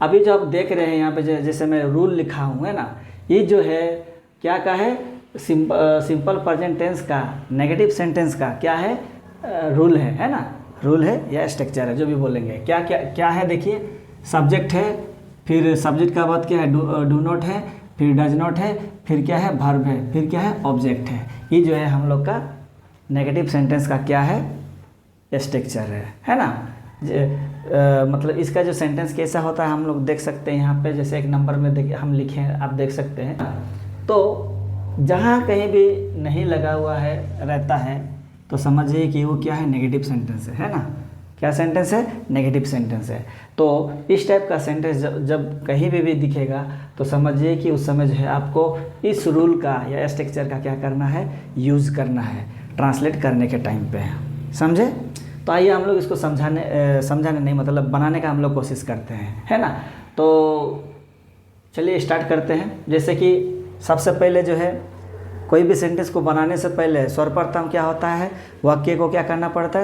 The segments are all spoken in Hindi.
अभी जो आप देख रहे हैं यहाँ पे जैसे मैं रूल लिखा हूँ है ना, ये जो है क्या का है, सिंपल प्रेजेंट टेंस का नेगेटिव सेंटेंस का क्या है, रूल है ना, रूल है या स्ट्रक्चर है जो भी बोलेंगे। क्या क्या क्या है देखिए, सब्जेक्ट है, फिर सब्जेक्ट का बाद क्या है, डू नॉट है, फिर डज नॉट है, फिर क्या है वर्ब है, फिर क्या है ऑब्जेक्ट है। ये जो है हम लोग का नेगेटिव सेंटेंस का क्या है, स्ट्रक्चर है ना। मतलब इसका जो सेंटेंस कैसा होता है हम लोग देख सकते हैं यहाँ पे, जैसे एक नंबर में देखिए हम लिखे हैं, आप देख सकते हैं। तो जहाँ कहीं भी नहीं लगा हुआ है रहता है तो समझिए कि वो क्या है, नेगेटिव सेंटेंस है ना। क्या सेंटेंस है, नेगेटिव सेंटेंस है। तो इस टाइप का सेंटेंस जब कहीं भी दिखेगा तो समझिए कि उस समय जो है आपको इस रूल का या स्ट्रक्चर का क्या करना है, यूज़ करना है ट्रांसलेट करने के टाइम पे, समझे। तो आइए हम लोग इसको समझाने नहीं मतलब बनाने का हम लोग कोशिश करते हैं, है ना। तो चलिए स्टार्ट करते हैं। जैसे कि सबसे पहले जो है कोई भी सेंटेंस को बनाने से पहले सर्वप्रथम क्या होता है, वाक्य को क्या करना पड़ता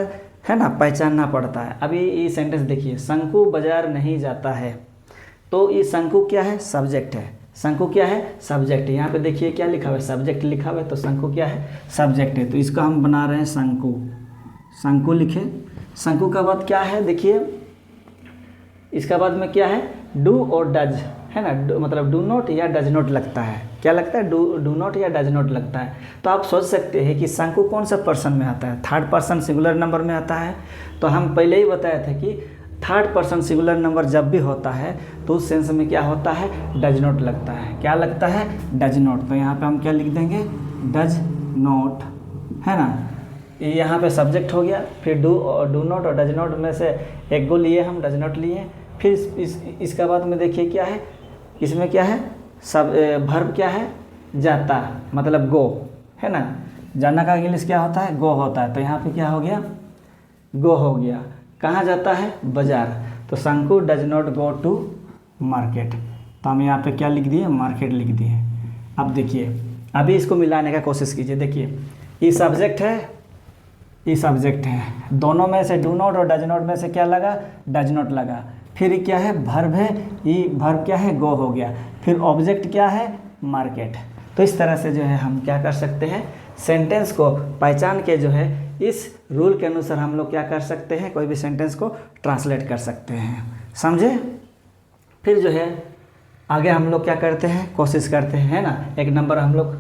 है ना, पहचानना पड़ता है। अभी ये सेंटेंस देखिए, शंकु बाजार नहीं जाता है, तो ये शंकु क्या है, सब्जेक्ट है। शंकु क्या है, सब्जेक्ट है। यहाँ पे देखिए क्या लिखा हुआ है, सब्जेक्ट लिखा हुआ है, तो शंकु क्या है, सब्जेक्ट है। तो इसका हम बना रहे हैं शंकु, शंकु लिखे। शंकु का बाद क्या है देखिए, इसका बाद में क्या है, डू और डज है ना, मतलब डू नॉट या डज नॉट लगता है। क्या लगता है, डू नॉट या डज नॉट लगता है। तो आप सोच सकते हैं कि शंकु कौन सा पर्सन में आता है, थर्ड पर्सन सिंगुलर नंबर में आता है। तो हम पहले ही बताए थे कि थर्ड पर्सन सिंगुलर नंबर जब भी होता है तो उस सेंस में क्या होता है, डज नॉट लगता है। क्या लगता है, डज नॉट। तो यहाँ पे हम क्या लिख देंगे, डज नॉट, है ना। यहाँ पे सब्जेक्ट हो गया, फिर डू नॉट और डज नॉट में से एक को लिए हम, डज नॉट लिए। फिर इसका बाद में देखिए क्या है, इसमें क्या है, सब वर्ब क्या है, जाता, मतलब गो, है ना। जाना का इंग्लिश क्या होता है, गो होता है। तो यहाँ पे क्या हो गया, गो हो गया। कहाँ जाता है, बाजार। तो Shanku does not go to market. तो हम यहाँ पे क्या लिख दिए, मार्केट लिख दिए। अब देखिए, अभी इसको मिलाने का कोशिश कीजिए। देखिए ये सब्जेक्ट है, ये सब्जेक्ट है, दोनों में से डू नॉट और डज नॉट में से क्या लगा, डज नॉट लगा। फिर क्या है, वर्ब है, ये वर्ब क्या है, गो हो गया। फिर ऑब्जेक्ट क्या है, मार्केट। तो इस तरह से जो है हम क्या कर सकते हैं, सेंटेंस को पहचान के जो है इस रूल के अनुसार हम लोग क्या कर सकते हैं, कोई भी सेंटेंस को ट्रांसलेट कर सकते हैं, समझे। फिर जो है आगे हम लोग क्या करते हैं, कोशिश करते हैं, है ना। एक नंबर हम लोग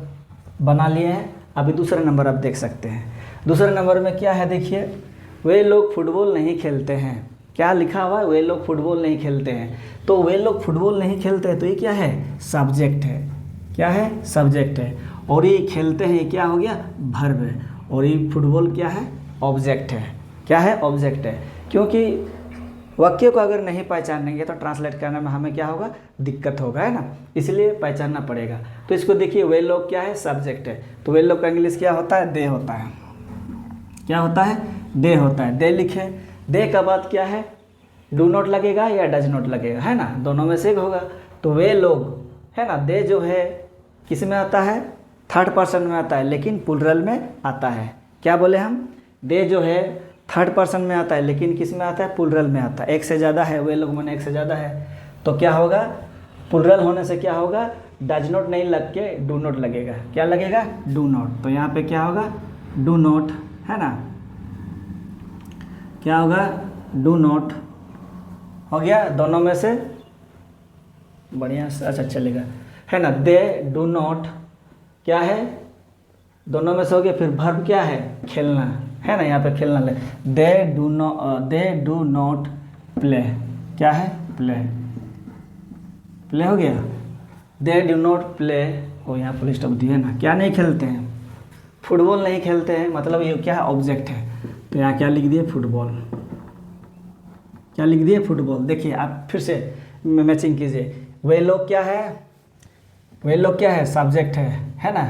बना लिए हैं, अभी दूसरा नंबर आप देख सकते हैं। दूसरे नंबर में क्या है देखिए, वे लोग फुटबॉल नहीं खेलते हैं। क्या लिखा हुआ है, वे लोग फुटबॉल नहीं खेलते हैं। तो वे लोग फुटबॉल नहीं खेलते हैं, तो ये क्या है, सब्जेक्ट है। क्या है, सब्जेक्ट है। और ये खेलते हैं, ये क्या हो गया, वर्ब है। और ये फुटबॉल क्या है, ऑब्जेक्ट है। क्या है, ऑब्जेक्ट है। क्योंकि वाक्य को अगर नहीं पहचानेंगे तो ट्रांसलेट करने में हमें क्या होगा, दिक्कत होगा, है ना। इसलिए पहचानना पड़ेगा। तो इसको देखिए, वे लोग क्या है, सब्जेक्ट है। तो वे लोग का इंग्लिश क्या होता है, दे होता है। क्या होता है, दे होता है। दे लिखे, दे का बाद क्या है, डू नॉट लगेगा या डज नॉट लगेगा, है ना, दोनों में से एक होगा। तो वे लोग, है ना, दे जो है किस में आता है, थर्ड पर्सन में आता है, लेकिन प्लूरल में आता है। क्या बोले हम, दे जो है थर्ड पर्सन में आता है, लेकिन किस में आता है, प्लूरल में आता है। एक से ज़्यादा है, वे लोग मैंने एक से ज़्यादा है, तो क्या होगा, प्लूरल होने से क्या होगा, डज नॉट नहीं लग के डू नॉट लगेगा। क्या लगेगा, डू नॉट। तो यहाँ पे क्या होगा, डू नॉट, है ना। क्या होगा, डू नॉट हो गया, दोनों में से बढ़िया, अच्छा चलेगा, है ना। दे डू नॉट क्या है, दोनों में से हो गया। फिर वर्ब क्या है, खेलना, है ना, यहाँ पे खेलना ले। They do not play. क्या है, प्ले, प्ले हो गया। दे डू नॉट प्ले, और यहाँ पुलिस स्टॉप दिए ना, क्या नहीं खेलते हैं, फुटबॉल नहीं खेलते हैं, मतलब ये क्या है, ऑब्जेक्ट है। तो यहाँ क्या लिख दिए, फुटबॉल। क्या लिख दिए, फुटबॉल। देखिए आप फिर से मैचिंग कीजिए। वे लोग क्या है, वे लोग क्या है, सब्जेक्ट है ना।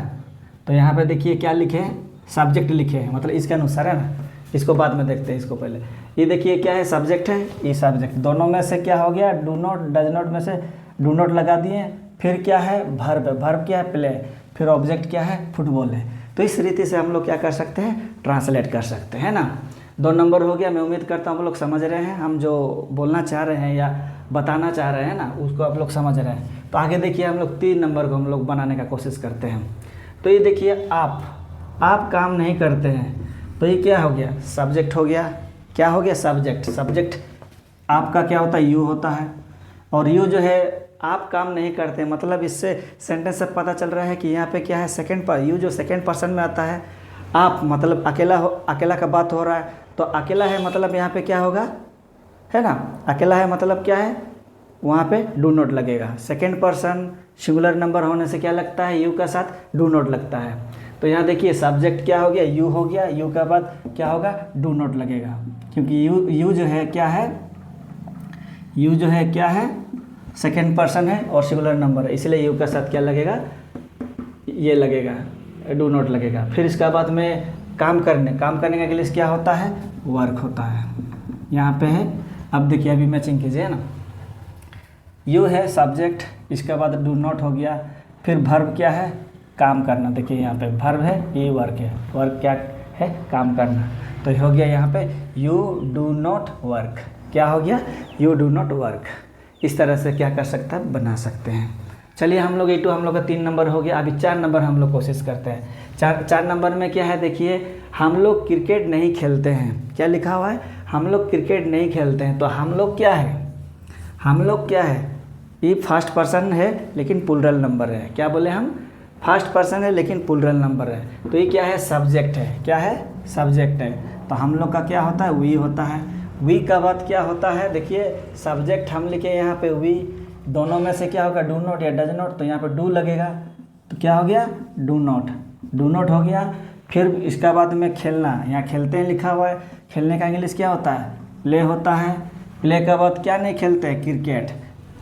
तो यहाँ पे देखिए क्या लिखे हैं, सब्जेक्ट लिखे हैं, मतलब इसके अनुसार, है ना। इसको बाद में देखते हैं, इसको पहले ये देखिए क्या है, सब्जेक्ट है, ये सब्जेक्ट। दोनों में से क्या हो गया, डू नॉट डज नॉट में से डू नॉट लगा दिए। फिर क्या है, वर्ब, वर्ब क्या है, प्ले। फिर ऑब्जेक्ट क्या है, फुटबॉल है। तो इस रीति से हम लोग क्या कर सकते हैं, ट्रांसलेट कर सकते हैं ना। 2 नंबर हो गया। मैं उम्मीद करता हूँ आप लोग समझ रहे हैं हम जो बोलना चाह रहे हैं या बताना चाह रहे हैं ना, उसको आप लोग समझ रहे हैं। तो आगे देखिए हम लोग 3 नंबर को हम लोग बनाने का कोशिश करते हैं। तो ये देखिए आप काम नहीं करते हैं, तो ये क्या हो गया, सब्जेक्ट हो गया। क्या हो गया, सब्जेक्ट आपका क्या होता है, यू होता है। और यू जो है आप काम नहीं करते, मतलब इससे सेंटेंस से पता चल रहा है कि यहाँ पे क्या है, सेकंड पर यू जो सेकंड पर्सन में आता है। आप मतलब अकेला का बात हो रहा है, तो अकेला है मतलब यहाँ पे क्या होगा, है ना, अकेला है मतलब क्या है, वहाँ पे डू नॉट लगेगा। सेकंड पर्सन सिंगुलर नंबर होने से क्या लगता है, यू का साथ डू नॉट लगता है। तो यहाँ देखिए सब्जेक्ट क्या हो गया, यू हो गया, यू के बाद क्या होगा, डू नॉट लगेगा, क्योंकि यू जो है क्या है, यू जो है क्या है, सेकेंड पर्सन है और सिंगुलर नंबर है, इसलिए यू के साथ क्या लगेगा, ये लगेगा, डू नॉट लगेगा। फिर इसके बाद में काम करने का इंग्लिश क्या होता है, वर्क होता है। यहाँ पे है, अब देखिए अभी मैचिंग कीजिए ना, यू है सब्जेक्ट, इसके बाद डू नॉट हो गया, फिर वर्ब क्या है, काम करना। देखिए यहाँ पे वर्ब है, ये वर्क है, वर्क क्या है, काम करना। तो हो गया यहाँ पे यू डू नॉट वर्क, क्या हो गया, यू डू नॉट वर्क। इस तरह से क्या कर सकता है, बना सकते हैं। चलिए हम लोग हम लोग का 3 नंबर हो गया। अभी 4 नंबर हम लोग कोशिश करते हैं। चार नंबर में क्या है, देखिए हम लोग क्रिकेट नहीं खेलते हैं। क्या लिखा हुआ है, हम लोग क्रिकेट नहीं खेलते हैं। तो हम लोग क्या है, हम लोग क्या है, ये फर्स्ट पर्सन है लेकिन प्लूरल नंबर है। क्या बोले हम, फर्स्ट पर्सन है लेकिन प्लूरल नंबर है। तो ये क्या है, सब्जेक्ट है। क्या है, सब्जेक्ट है। तो हम लोग का क्या होता है, वी होता है। वी का बाद क्या होता है, देखिए सब्जेक्ट हम लिखे यहाँ पे वी, दोनों में से क्या होगा, डू नॉट या डज नॉट। तो यहाँ पे डू लगेगा, तो क्या हो गया, डू नॉट हो गया। फिर इसका बाद में खेलना, यहाँ खेलते हैं लिखा हुआ है, खेलने का इंग्लिश क्या होता है, प्ले होता है। प्ले के बाद क्या नहीं खेलते हैं, क्रिकेट,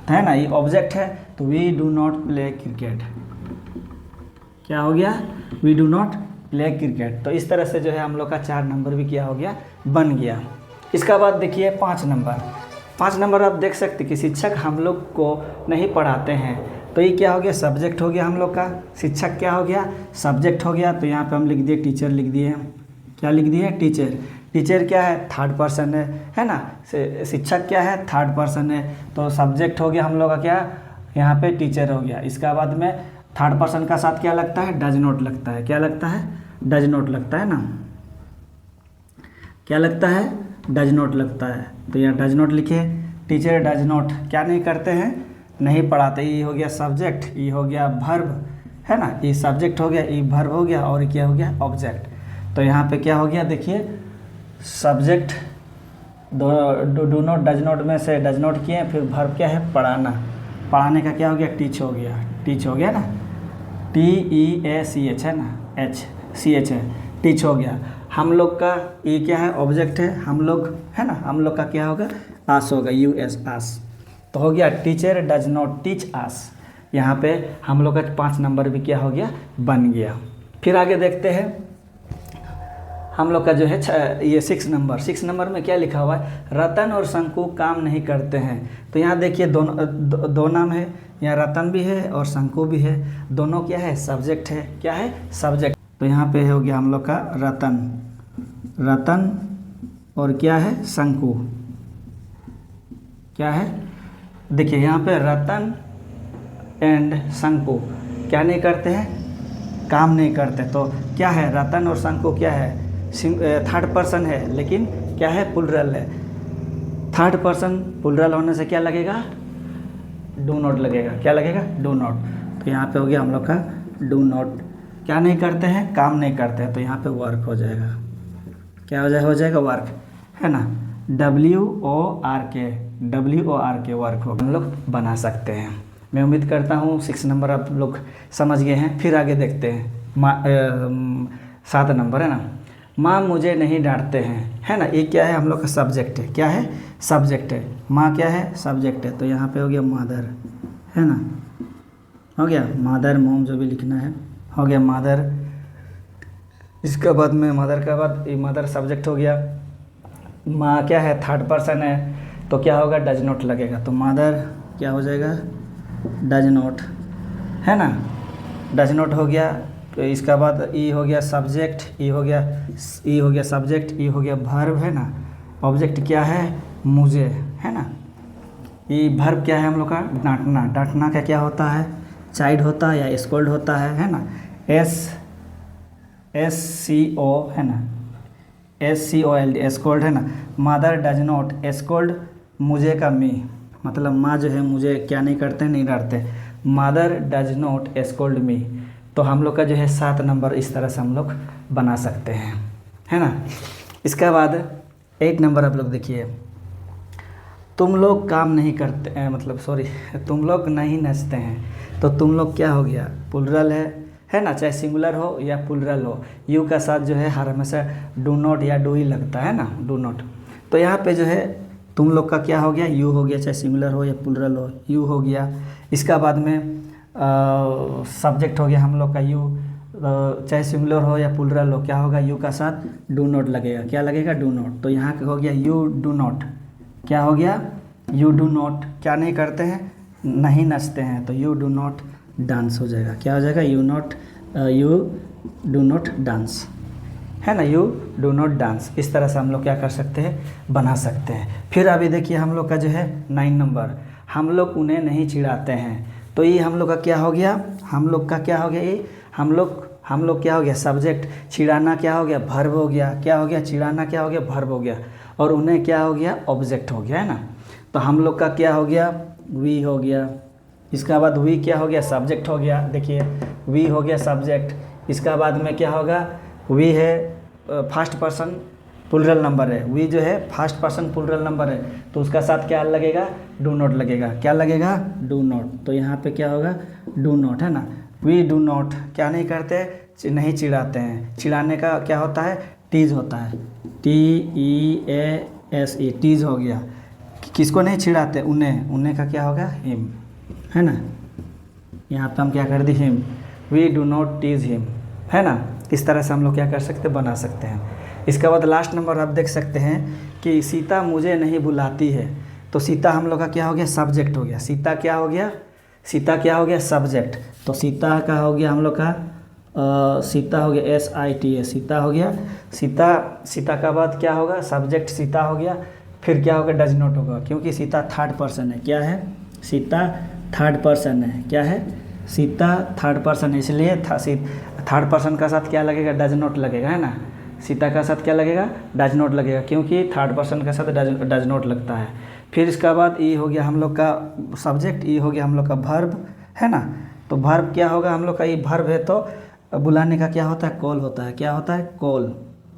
है ना, ये ऑब्जेक्ट है। तो we do not play cricket, क्या हो गया, we do not play cricket. तो इस तरह से जो है हम लोग का 4 नंबर भी क्या हो गया, बन गया। इसका बाद देखिए 5 नंबर आप देख सकते कि शिक्षक हम लोग को नहीं पढ़ाते हैं। तो ये क्या हो गया, सब्जेक्ट हो गया हम लोग का, शिक्षक क्या हो गया, सब्जेक्ट हो गया। तो यहाँ पे हम लिख दिए टीचर, लिख दिए, क्या लिख दिए, टीचर। टीचर क्या है, थर्ड पर्सन है ना, शिक्षक क्या है, थर्ड पर्सन है। तो सब्जेक्ट हो गया हम लोग का क्या, यहाँ पे टीचर हो गया। इसका बाद में थर्ड पर्सन का साथ क्या लगता है, डज नॉट लगता है। क्या लगता है, डज नॉट लगता है ना, क्या लगता है, डज नॉट लगता है। तो यहाँ डज नॉट लिखे, टीचर डज नॉट क्या नहीं करते हैं, नहीं पढ़ाते। ये हो गया सब्जेक्ट, ये हो गया वर्ब, है ना, ये सब्जेक्ट हो गया, ये वर्ब हो गया, और क्या हो गया, ऑब्जेक्ट। तो यहाँ पे क्या हो गया, देखिए subject do not does not में से डज नॉट किए, फिर वर्ब क्या है, पढ़ाना। पढ़ाने का क्या हो गया, टीच हो गया, टीच हो गया ना, TEACH है ना, HCH है, टीच हो गया। हम लोग का ये क्या है, ऑब्जेक्ट है, हम लोग, है ना, हम लोग का क्या होगा, आस होगा, US आस। तो हो गया टीचर डज नॉट टीच आस। यहाँ पे हम लोग का 5 नंबर भी क्या हो गया, बन गया। फिर आगे देखते हैं हम लोग का जो है ये 6 नंबर में क्या लिखा हुआ है, रतन और शंकु काम नहीं करते हैं। तो यहाँ देखिए दो नाम है, यहाँ रतन भी है और शंकु भी है, दोनों क्या है, सब्जेक्ट है। क्या है, सब्जेक्ट। तो यहाँ पे हो गया हम लोग का रतन और क्या है, शंकु। क्या है, देखिए यहाँ पे रतन एंड शंकु क्या नहीं करते हैं, काम नहीं करते। तो क्या है, रतन और शंकु क्या है, थर्ड पर्सन है लेकिन क्या है, प्लूरल है। थर्ड पर्सन प्लूरल होने से क्या लगेगा, डू नॉट लगेगा। क्या लगेगा, डू नॉट। तो यहाँ पे हो गया हम लोग का डू नॉट, क्या नहीं करते हैं, काम नहीं करते हैं। तो यहाँ पे वर्क हो जाएगा, क्या हो जाएगा वर्क, है ना, WORK वर्क हो, हम लोग बना सकते हैं। मैं उम्मीद करता हूँ 6 नंबर आप लोग समझ गए हैं। फिर आगे देखते हैं 7 नंबर है ना, माँ मुझे नहीं डांटते हैं, है ना, ये क्या है, हम लोग का सब्जेक्ट है। क्या है, सब्जेक्ट है। माँ क्या है, सब्जेक्ट है। तो यहाँ पे हो गया मदर, है ना, हो गया मदर, मोम जो भी लिखना है, हो गया मदर। इसके बाद में मदर के बाद ये मदर सब्जेक्ट हो गया। माँ क्या है, थर्ड पर्सन है, तो क्या होगा, डज नॉट लगेगा। तो मदर क्या हो जाएगा, डज नॉट, है ना, डज नॉट हो गया। तो इसका बाद ई हो गया सब्जेक्ट, ई हो गया सब्जेक्ट, ई हो गया वर्ब, है ना। ऑब्जेक्ट क्या है, मुझे, है ना, ये वर्ब क्या है हम लोग का? डांटना। डांटना का क्या होता है? चाइड होता है या स्कोल्ड होता है ना? SCO है ना, SCOLD स्कोल्ड है ना। मदर डज नॉट स्कोल्ड मुझे का मी, मतलब माँ जो है मुझे क्या नहीं करते, नहीं डांटते। मदर डज नॉट स्कोल्ड मी। तो हम लोग का जो है 7 नंबर इस तरह से हम लोग बना सकते हैं, है ना। इसके बाद 8 नंबर आप लोग देखिए, तुम लोग काम नहीं करते मतलब सॉरी तुम लोग नहीं नचते हैं। तो तुम लोग क्या हो गया? प्लुरल है ना, चाहे सिंगुलर हो या प्लुरल हो। यू का साथ जो है हर हमेशा डू नॉट या डू ही लगता है ना, डू नॉट। तो यहाँ पे जो है तुम लोग का क्या हो गया? यू हो गया, चाहे सिंगुलर हो या प्लुरल हो, यू हो गया। इसका बाद में सब्जेक्ट हो गया हम लोग का यू, चाहे सिंगुलर हो या प्लुरल हो, क्या होगा? यू का साथ डू नॉट लगेगा। क्या लगेगा? Do not. तो यहाँ हो गया यू डू नॉट। क्या हो गया? यू डू नॉट क्या नहीं करते हैं? नहीं नचते हैं। तो यू डू नॉट डांस हो जाएगा। क्या हो जाएगा? यू डू नॉट डांस, है ना, यू डू नॉट डांस। इस तरह से हम लोग क्या कर सकते हैं? बना सकते हैं। फिर अभी देखिए हम लोग का जो है 9 नंबर, हम लोग उन्हें नहीं चिढ़ाते हैं। तो ये हम लोग का क्या हो गया? हम लोग का क्या हो गया? ये हम लोग क्या हो गया? सब्जेक्ट। चिढ़ाना क्या हो गया? वर्ब हो गया। क्या हो गया? चिढ़ाना क्या हो गया? वर्ब हो गया। और उन्हें क्या हो गया? ऑब्जेक्ट हो गया, है ना। तो हम लोग का क्या हो गया? वी हो गया। इसका बाद वी क्या हो गया? सब्जेक्ट हो गया। देखिए वी हो गया सब्जेक्ट। इसका बाद में क्या होगा? वी है फर्स्ट पर्सन प्लुरल नंबर है। वी जो है फर्स्ट पर्सन प्लुरल नंबर है, तो उसका साथ क्या लगेगा? डू नॉट लगेगा। क्या लगेगा? Do not. तो यहाँ पे क्या होगा? डू नॉट, है ना। वी डू नॉट क्या नहीं करते? नहीं चिढ़ाते हैं। चिढ़ाने का क्या होता है? टीज होता है। TEASE, टीज हो गया। किसको नहीं चिढ़ाते? उन्हें का क्या होगा? हिम, है ना। यहाँ पे हम क्या कर दी? Him. We do not tease him, है ना। इस तरह से हम लोग क्या कर सकते हैं? बना सकते हैं। इसके बाद लास्ट नंबर आप देख सकते हैं कि सीता मुझे नहीं बुलाती है। तो सीता हम लोग का क्या हो गया? सब्जेक्ट हो गया। सीता क्या हो गया? सीता क्या हो गया? सब्जेक्ट। तो सीता का हो गया हम लोग का सीता हो गया SITA, सीता हो गया। सीता का बाद क्या होगा? सब्जेक्ट सीता हो गया। फिर क्या होगा? डज नॉट होगा, क्योंकि सीता थर्ड पर्सन है। क्या है? सीता थर्ड पर्सन है। क्या है? सीता थर्ड पर्सन है, इसलिए थर्ड पर्सन का साथ क्या लगेगा? डज नॉट लगेगा, है ना। सीता का साथ क्या लगेगा? डज नॉट लगेगा, क्योंकि थर्ड पर्सन के साथ डज नॉट लगता है। फिर इसका बाद ई हो गया हम लोग का सब्जेक्ट, ई हो गया हम लोग का वर्ब, है ना। तो वर्ब क्या होगा हम लोग का? ये वर्ब है, तो बुलाने का क्या होता है? कॉल होता है। क्या होता है? कॉल,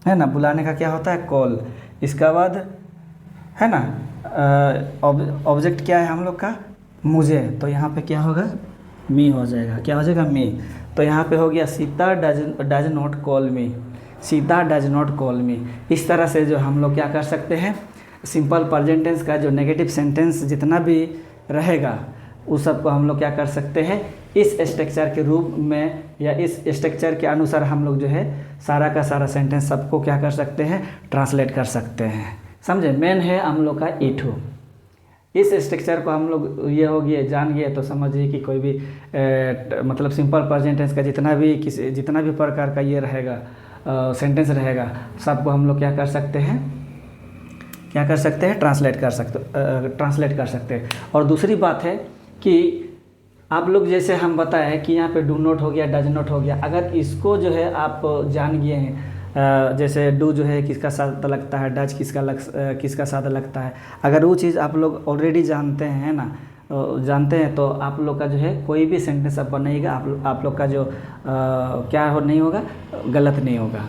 है ना। बुलाने का क्या होता है? कॉल। इसका बाद है ना ऑब्जेक्ट क्या है हम लोग का? मुझे। तो यहाँ पे क्या होगा? मी हो जाएगा। क्या हो जाएगा? मी। तो यहाँ पे हो गया Sita does not call me. Sita does not call मी। इस तरह से जो हम लोग क्या कर सकते हैं? सिंपल प्रेजेंट टेंस का जो नेगेटिव सेंटेंस जितना भी रहेगा उस सब को हम लोग क्या कर सकते हैं? इस स्ट्रक्चर के रूप में या इस स्ट्रक्चर के अनुसार हम लोग जो है सारा का सारा सेंटेंस सबको क्या कर सकते हैं? ट्रांसलेट कर सकते हैं। समझे? मेन है हम लोग का E2। इस स्ट्रक्चर को हम लोग ये हो गए जान गए तो समझिए कि कोई भी मतलब सिंपल प्रेजेंट टेंस का जितना भी प्रकार का ये रहेगा सेंटेंस रहेगा, सबको हम लोग क्या कर सकते हैं? क्या कर सकते हैं? ट्रांसलेट कर सकते हैं। और दूसरी बात है कि आप लोग जैसे हम बताएं कि यहाँ पे डू नॉट हो गया, डज नॉट हो गया, अगर इसको जो है आप जान गए हैं, जैसे डू जो है किसका साथ लगता है, डज किसका साथ लगता है, अगर वो चीज़ आप लोग ऑलरेडी जानते हैं ना, जानते हैं, तो आप लोग का जो है कोई भी सेंटेंस आप बनाइएगा, आप लोग का जो नहीं होगा, गलत नहीं होगा,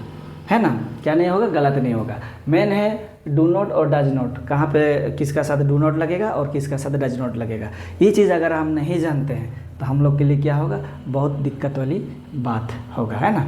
है ना। क्या नहीं होगा? गलत नहीं होगा। मेन है डू नॉट और डज नॉट, कहाँ पे किसका साथ डू नॉट लगेगा और किसका साथ डज नॉट लगेगा। ये चीज़ अगर हम नहीं जानते हैं तो हम लोग के लिए क्या होगा? बहुत दिक्कत वाली बात होगा, है ना।